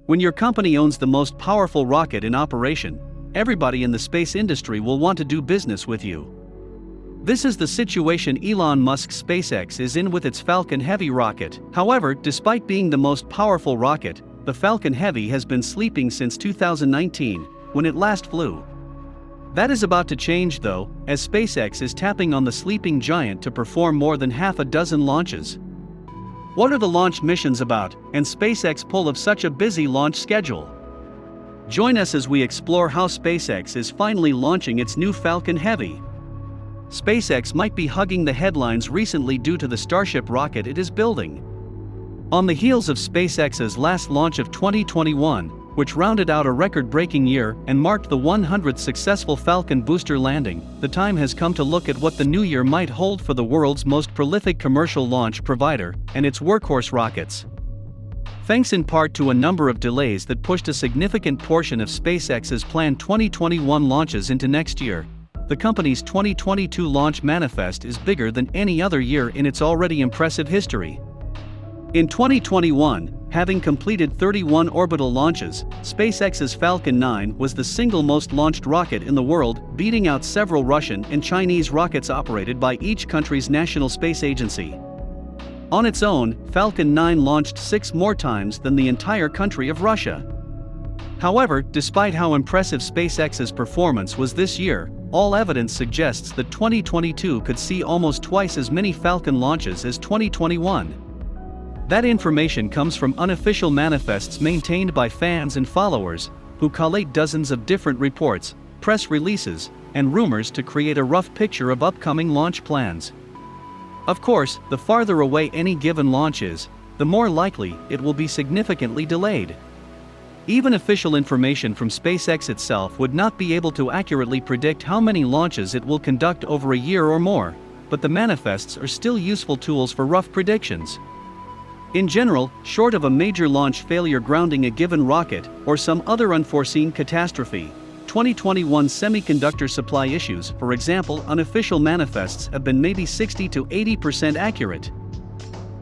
When your company owns the most powerful rocket in operation, everybody in the space industry will want to do business with you. This is the situation Elon Musk's SpaceX is in with its Falcon Heavy rocket. However, despite being the most powerful rocket, the Falcon Heavy has been sleeping since 2019, when it last flew. That is about to change though, as SpaceX is tapping on the sleeping giant to perform more than half a dozen launches. What are the launch missions about, and SpaceX pull of such a busy launch schedule? Join us as we explore how SpaceX is finally launching its new Falcon Heavy. SpaceX might be hugging the headlines recently due to the Starship rocket it is building. On the heels of SpaceX's last launch of 2021, which rounded out a record-breaking year and marked the 100th successful Falcon booster landing, the time has come to look at what the new year might hold for the world's most prolific commercial launch provider and its workhorse rockets. Thanks in part to a number of delays that pushed a significant portion of SpaceX's planned 2021 launches into next year, the company's 2022 launch manifest is bigger than any other year in its already impressive history. In 2021, having completed 31 orbital launches, SpaceX's Falcon 9 was the single most launched rocket in the world, beating out several Russian and Chinese rockets operated by each country's national space agency. On its own, Falcon 9 launched 6 more times than the entire country of Russia. However, despite how impressive SpaceX's performance was this year, all evidence suggests that 2022 could see almost twice as many Falcon launches as 2021. That information comes from unofficial manifests maintained by fans and followers, who collate dozens of different reports, press releases, and rumors to create a rough picture of upcoming launch plans. Of course, the farther away any given launch is, the more likely it will be significantly delayed. Even official information from SpaceX itself would not be able to accurately predict how many launches it will conduct over a year or more, but the manifests are still useful tools for rough predictions. In general, short of a major launch failure grounding a given rocket or some other unforeseen catastrophe, 2021 semiconductor supply issues, for example, unofficial manifests have been maybe 60 to 80% accurate.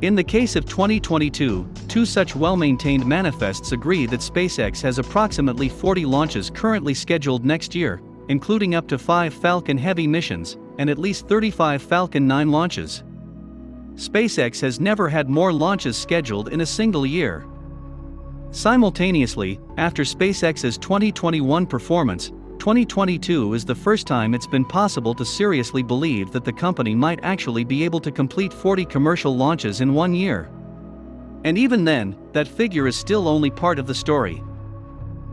In the case of 2022, 2 such well-maintained manifests agree that SpaceX has approximately 40 launches currently scheduled next year, including up to 5 Falcon Heavy missions, and at least 35 Falcon 9 launches. SpaceX has never had more launches scheduled in a single year. Simultaneously, after SpaceX's 2021 performance, 2022 is the first time it's been possible to seriously believe that the company might actually be able to complete 40 commercial launches in 1 year. And even then, that figure is still only part of the story.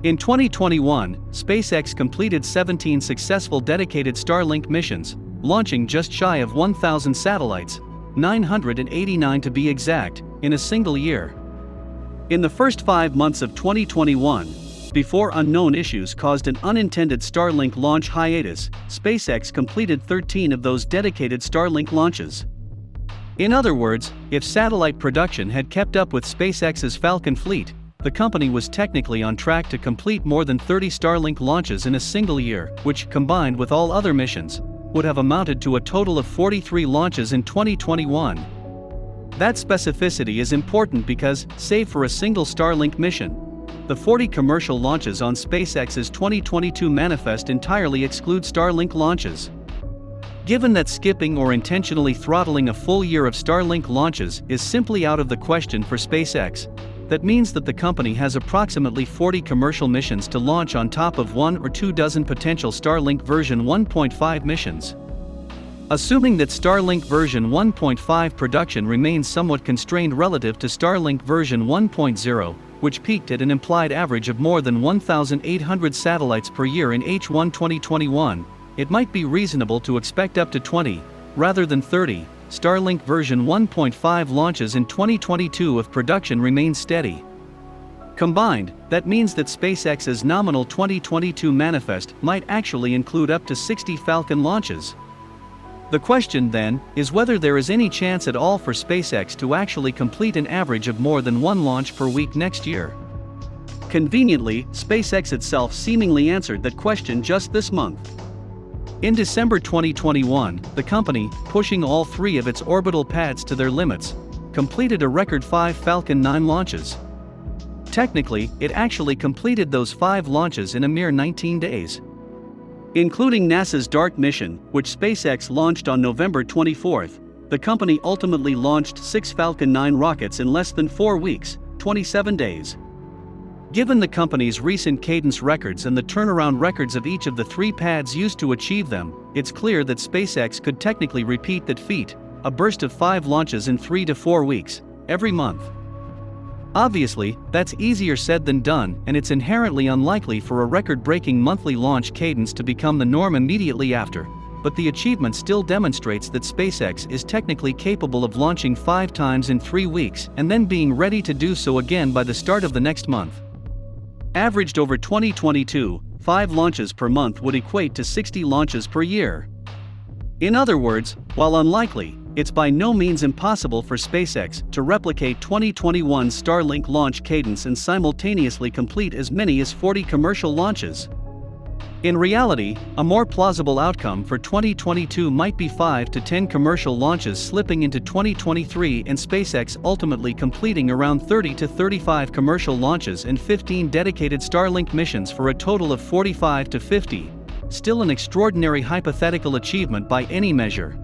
In 2021, SpaceX completed 17 successful dedicated Starlink missions, launching just shy of 1,000 satellites, 989 to be exact, in a single year. In the first 5 months of 2021, before unknown issues caused an unintended Starlink launch hiatus, SpaceX completed 13 of those dedicated Starlink launches. In other words, if satellite production had kept up with SpaceX's Falcon fleet, the company was technically on track to complete more than 30 Starlink launches in a single year, which, combined with all other missions, would have amounted to a total of 43 launches in 2021. That specificity is important because, save for a single Starlink mission, the 40 commercial launches on SpaceX's 2022 manifest entirely exclude Starlink launches. Given that skipping or intentionally throttling a full year of Starlink launches is simply out of the question for SpaceX, that means that the company has approximately 40 commercial missions to launch on top of 1 or 2 dozen potential Starlink version 1.5 missions. Assuming that Starlink version 1.5 production remains somewhat constrained relative to Starlink version 1.0, which peaked at an implied average of more than 1,800 satellites per year in H1 2021, it might be reasonable to expect up to 20, rather than 30, Starlink version 1.5 launches in 2022 if production remains steady. Combined, that means that SpaceX's nominal 2022 manifest might actually include up to 60 Falcon launches. The question then is whether there is any chance at all for SpaceX to actually complete an average of more than 1 launch per week next year. Conveniently, SpaceX itself seemingly answered that question just this month. In December 2021, the company, pushing all 3 of its orbital pads to their limits, completed a record 5 Falcon 9 launches. Technically, it actually completed those 5 launches in a mere 19 days. Including NASA's DART mission, which SpaceX launched on November 24, the company ultimately launched 6 Falcon 9 rockets in less than 4 weeks, 27 days. Given the company's recent cadence records and the turnaround records of each of the 3 pads used to achieve them, it's clear that SpaceX could technically repeat that feat, a burst of 5 launches in 3 to 4 weeks, every month. Obviously, that's easier said than done, and it's inherently unlikely for a record-breaking monthly launch cadence to become the norm immediately after, but the achievement still demonstrates that SpaceX is technically capable of launching 5 times in 3 weeks and then being ready to do so again by the start of the next month. Averaged over 2022, 5 launches per month would equate to 60 launches per year. In other words, while unlikely, it's by no means impossible for SpaceX to replicate 2021's Starlink launch cadence and simultaneously complete as many as 40 commercial launches. In reality, a more plausible outcome for 2022 might be 5 to 10 commercial launches slipping into 2023 and SpaceX ultimately completing around 30 to 35 commercial launches and 15 dedicated Starlink missions for a total of 45 to 50. Still an extraordinary hypothetical achievement by any measure.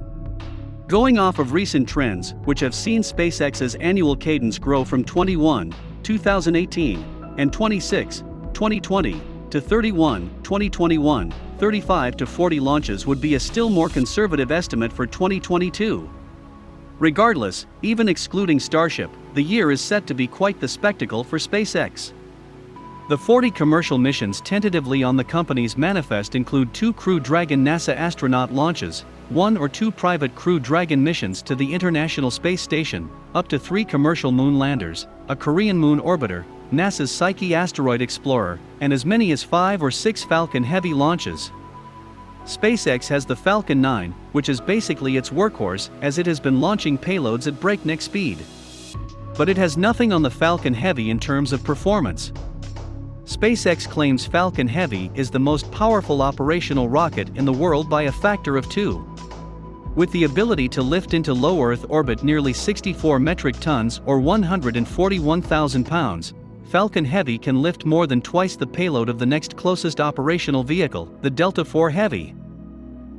Going off of recent trends, which have seen SpaceX's annual cadence grow from 21, 2018, and 26, 2020, to 31, 2021, 35 to 40 launches would be a still more conservative estimate for 2022. Regardless, even excluding Starship, the year is set to be quite the spectacle for SpaceX. The 40 commercial missions tentatively on the company's manifest include 2 Crew Dragon NASA astronaut launches, 1 or 2 private Crew Dragon missions to the International Space Station, up to 3 commercial moon landers, a Korean moon orbiter, NASA's Psyche asteroid explorer, and as many as 5 or 6 Falcon Heavy launches. SpaceX has the Falcon 9, which is basically its workhorse as it has been launching payloads at breakneck speed. But it has nothing on the Falcon Heavy in terms of performance. SpaceX claims Falcon Heavy is the most powerful operational rocket in the world by a factor of 2. With the ability to lift into low Earth orbit nearly 64 metric tons or 141,000 pounds, Falcon Heavy can lift more than twice the payload of the next closest operational vehicle, the Delta IV Heavy.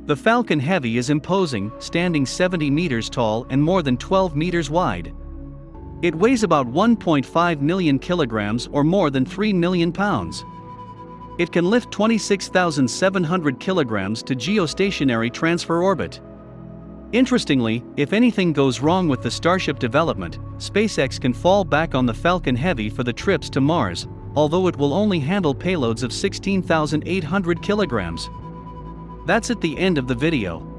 The Falcon Heavy is imposing, standing 70 meters tall and more than 12 meters wide. It weighs about 1.5 million kilograms or more than 3 million pounds. It can lift 26,700 kilograms to geostationary transfer orbit. Interestingly, if anything goes wrong with the Starship development, SpaceX can fall back on the Falcon Heavy for the trips to Mars, although it will only handle payloads of 16,800 kilograms. That's at the end of the video.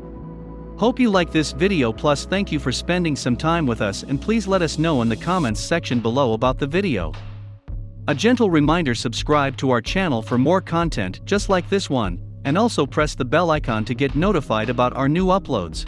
Hope you like this video, plus thank you for spending some time with us, and please let us know in the comments section below about the video. A gentle reminder: subscribe to our channel for more content just like this one, and also press the bell icon to get notified about our new uploads.